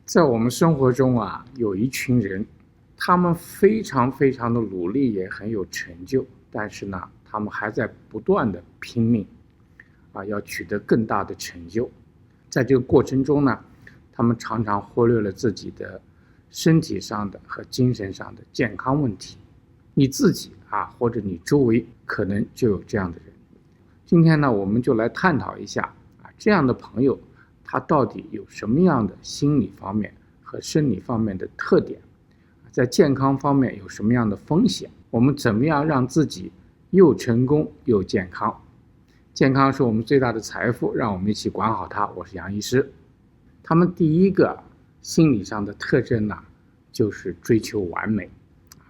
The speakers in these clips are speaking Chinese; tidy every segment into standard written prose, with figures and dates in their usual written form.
在我们生活中啊，有一群人，他们非常非常的努力，也很有成就，但是呢，他们还在不断的拼命，要取得更大的成就。在这个过程中呢，他们常常忽略了自己的身体上的和精神上的健康问题。你自己或者你周围可能就有这样的人。今天呢，我们就来探讨一下这样的朋友他到底有什么样的心理方面和生理方面的特点，在健康方面有什么样的风险，我们怎么样让自己又成功又健康。健康是我们最大的财富，让我们一起管好它。我是杨医师。他们第一个心理上的特征呢，就是追求完美，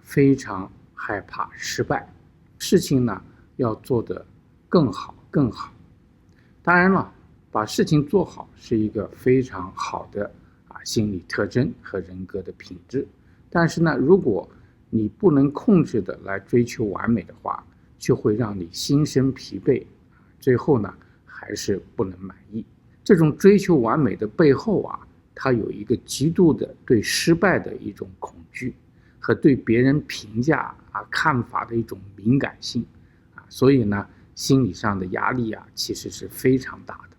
非常害怕失败，事情呢要做得更好更好。当然了，把事情做好是一个非常好的心理特征和人格的品质，但是呢，如果你不能控制的来追求完美的话，就会让你心生疲惫，最后呢还是不能满意。这种追求完美的背后它有一个极度的对失败的一种恐惧和对别人评价看法的一种敏感性所以呢，心理上的压力其实是非常大的。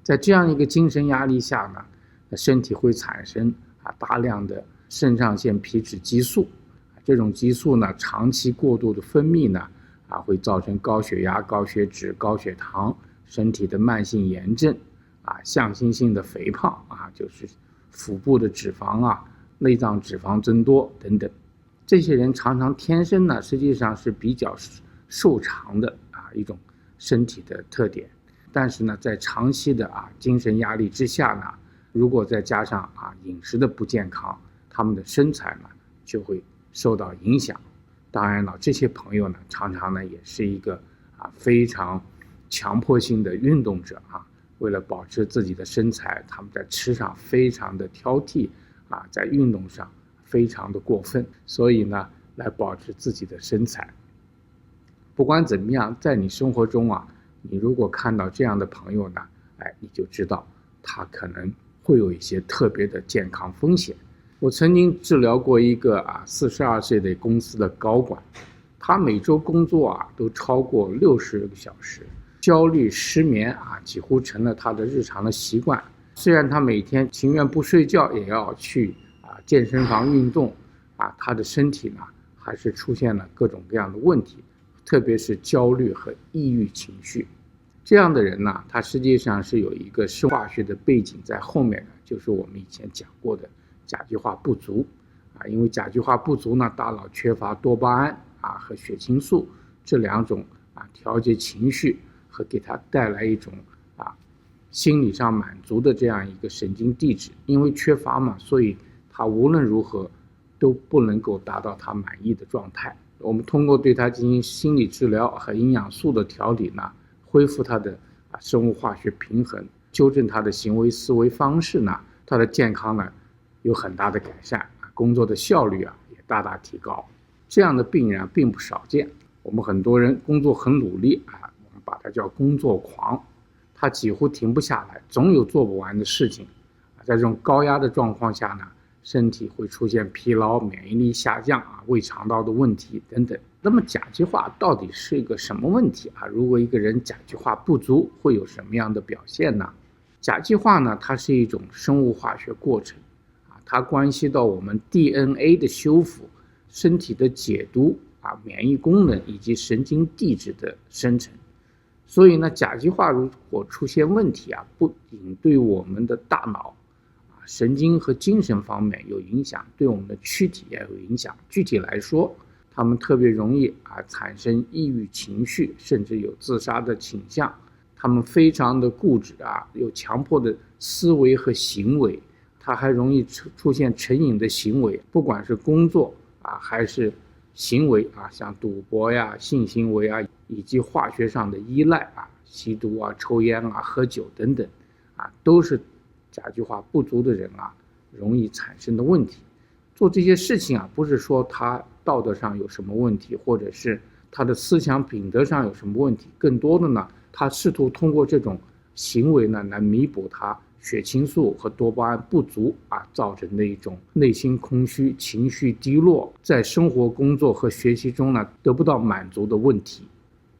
在这样一个精神压力下呢，身体会产生大量的肾上腺皮质激素，这种激素呢长期过度的分泌呢会造成高血压、高血脂、高血糖，身体的慢性炎症向心性的肥胖就是腹部的脂肪内脏脂肪增多等等。这些人常常天生呢实际上是比较瘦长的一种身体的特点，但是呢在长期的精神压力之下呢，如果再加上饮食的不健康，他们的身材呢就会受到影响。当然了，这些朋友呢常常呢也是一个非常强迫性的运动者为了保持自己的身材，他们在吃上非常的挑剔在运动上非常的过分，所以呢来保持自己的身材。不管怎么样，在你生活中你如果看到这样的朋友呢，你就知道他可能会有一些特别的健康风险。我曾经治疗过一个42岁的公司的高管，他每周工作都超过60个小时，焦虑失眠几乎成了他的日常的习惯。虽然他每天情愿不睡觉也要去健身房运动他的身体呢还是出现了各种各样的问题，特别是焦虑和抑郁情绪。这样的人呢，他实际上是有一个生物化学的背景在后面的，就是我们以前讲过的甲基化不足因为甲基化不足呢，大脑缺乏多巴胺和血清素这两种调节情绪和给他带来一种心理上满足的这样一个神经递质，因为缺乏嘛，所以他无论如何都不能够达到他满意的状态。我们通过对他进行心理治疗和营养素的调理呢，恢复他的生物化学平衡，纠正他的行为思维方式呢，他的健康呢有很大的改善，工作的效率也大大提高。这样的病人并不少见。我们很多人工作很努力我们把它叫工作狂，他几乎停不下来，总有做不完的事情在这种高压的状况下呢，身体会出现疲劳、免疫力下降胃肠道的问题等等。那么甲基化到底是一个什么问题如果一个人甲基化不足，会有什么样的表现呢？甲基化呢，它是一种生物化学过程它关系到我们 DNA 的修复、身体的解毒免疫功能以及神经递质的生成。所以呢，甲基化如果出现问题不仅对我们的大脑神经和精神方面有影响，对我们的躯体也有影响。具体来说，他们特别容易产生抑郁情绪，甚至有自杀的倾向。他们非常的固执有强迫的思维和行为，他还容易出现成瘾的行为，不管是工作还是行为像赌博性行为以及化学上的依赖吸毒抽烟喝酒等等都是甲基化不足的人容易产生的问题。做这些事情不是说他道德上有什么问题，或者是他的思想品德上有什么问题，更多的呢，他试图通过这种行为呢来弥补他血清素和多巴胺不足造成的一种内心空虚、情绪低落，在生活、工作和学习中呢得不到满足的问题。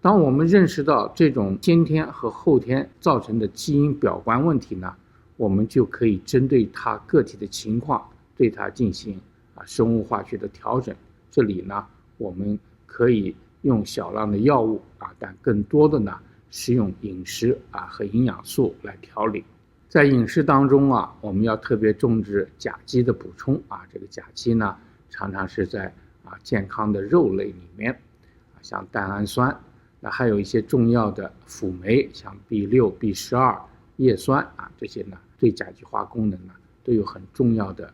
当我们认识到这种先天和后天造成的基因表观问题呢，我们就可以针对他个体的情况，对他进行生物化学的调整。这里呢，我们可以用少量的药物但更多的呢是用饮食和营养素来调理。在饮食当中我们要特别重视钾基的补充这个钾基呢，常常是在健康的肉类里面像蛋氨酸，那还有一些重要的辅酶，像 B6、B12、叶酸这些呢，对甲基化功能呢都有很重要的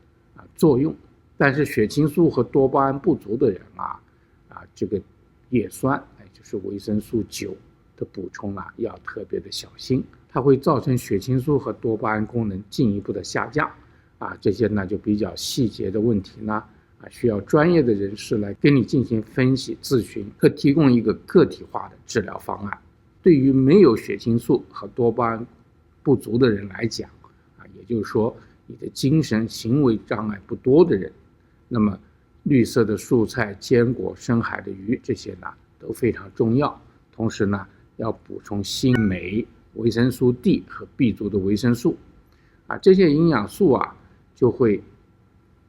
作用。但是血清素和多巴胺不足的人这个叶酸，就是维生素9的补充要特别的小心，它会造成血清素和多巴胺功能进一步的下降这些呢就比较细节的问题呢需要专业的人士来跟你进行分析咨询和提供一个个体化的治疗方案。对于没有血清素和多巴胺不足的人来讲也就是说你的精神行为障碍不多的人，那么绿色的蔬菜、坚果、深海的鱼这些呢都非常重要。同时呢要补充锌、镁、维生素 D 和 B 族的维生素这些营养素就会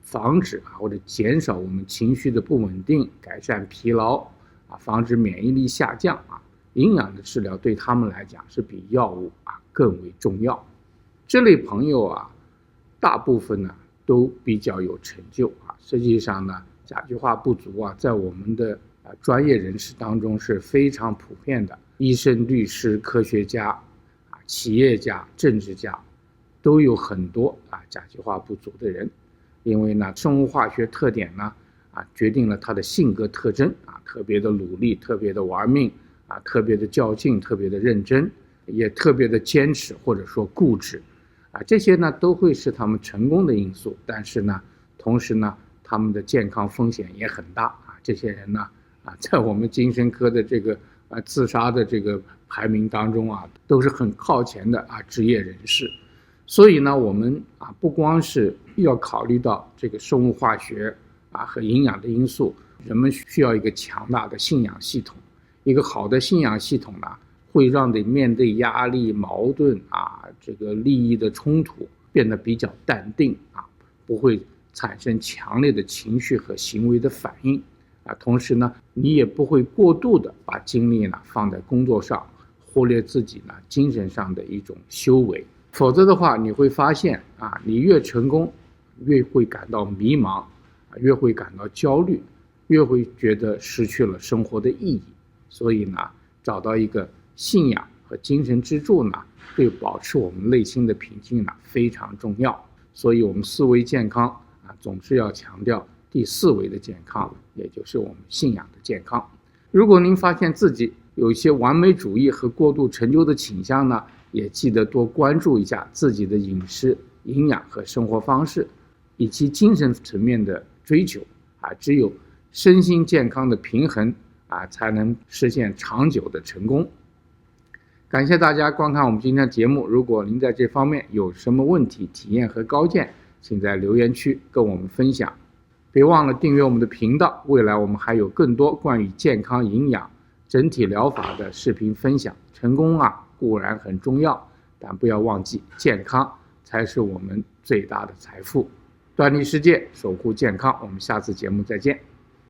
防止或者减少我们情绪的不稳定，改善疲劳防止免疫力下降营养的治疗对他们来讲是比药物更为重要。这类朋友大部分呢都比较有成就实际上呢甲基化不足在我们的专业人士当中是非常普遍的，医生、律师、科学家企业家、政治家都有很多甲基化不足的人。因为呢生物化学特点呢决定了他的性格特征特别的努力，特别的玩命特别的较劲，特别的认真，也特别的坚持或者说固执这些呢都会是他们成功的因素。但是呢同时呢他们的健康风险也很大这些人呢在我们精神科的这个自杀的这个排名当中都是很靠前的职业人士。所以呢我们不光是要考虑到这个生物化学和营养的因素，人们需要一个强大的信仰系统。一个好的信仰系统呢会让你面对压力、矛盾这个利益的冲突变得比较淡定不会产生强烈的情绪和行为的反应同时呢你也不会过度的把精力呢放在工作上，忽略自己呢精神上的一种修为。否则的话你会发现你越成功越会感到迷茫，越会感到焦虑，越会觉得失去了生活的意义。所以呢找到一个信仰和精神支柱呢对保持我们内心的平静呢非常重要。所以我们思维健康总是要强调第4维的健康，也就是我们信仰的健康。如果您发现自己有一些完美主义和过度成就的倾向呢，也记得多关注一下自己的饮食、营养和生活方式，以及精神层面的追求只有身心健康的平衡才能实现长久的成功。感谢大家观看我们今天的节目，如果您在这方面有什么问题、体验和高见，请在留言区跟我们分享。别忘了订阅我们的频道，未来我们还有更多关于健康、营养、整体疗法的视频分享。成功固然很重要，但不要忘记健康才是我们最大的财富。端倪世界，守护健康，我们下次节目再见。